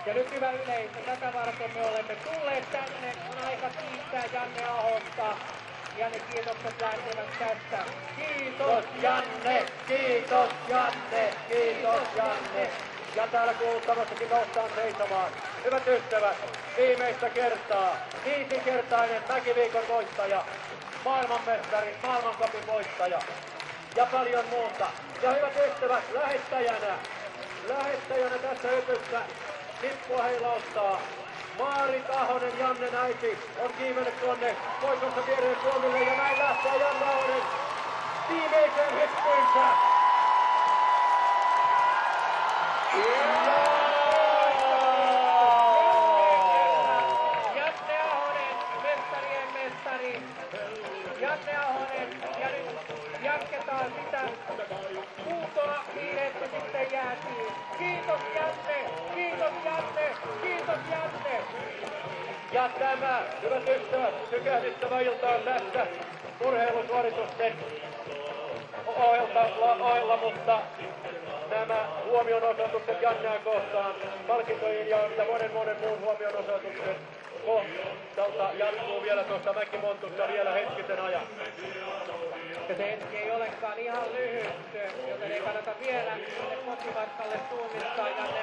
Ja nyt hyvä yleisö, tätä varten me olemme tulleet tänne. On aika kiittää Janne Ahosta. Janne, kiitokset lähtevät tästä. Kiitos Janne, kiitos Janne, kiitos Janne. Ja täällä kuuluttamassakin noustaan seisomaan. Hyvät ystävät, viimeistä kertaa, 5-kertainen Mäkiviikon voittaja, maailmanmestari, maailmancupin voittaja ja paljon muuta. Ja hyvät ystävät, lähettäjänä tässä ypyssä lippua heilauttaa Maarit Ahonen, Jannen äiti, on kiimennyt tuonne voitonsa viereen Suomille ja näin lähtee Janne Ahonen viimeiseen hyppyynsä. Janne Ahonen, mestarien mestari. Janne Ahonen, ja nyt jatketaan sitä huutoa niin, että sitten jäätiin. Kiitos Janne, kiitos Janne, kiitos Janne. Ja tämä, hyvät ystävät, sykähdyttävä ilta on tässä urheilusuoritusten ohella, mutta nämä huomionosoitukset Jannea kohtaan, palkintojen ja monen muun huomionosoituksen kohdalta jatkuu vielä tuossa Mäki-Montussa vielä hetkisen ajan. Ja se hetki ei olekaan ihan lyhyt, joten ei kannata vielä sinne kotimatkalle suunnistaa.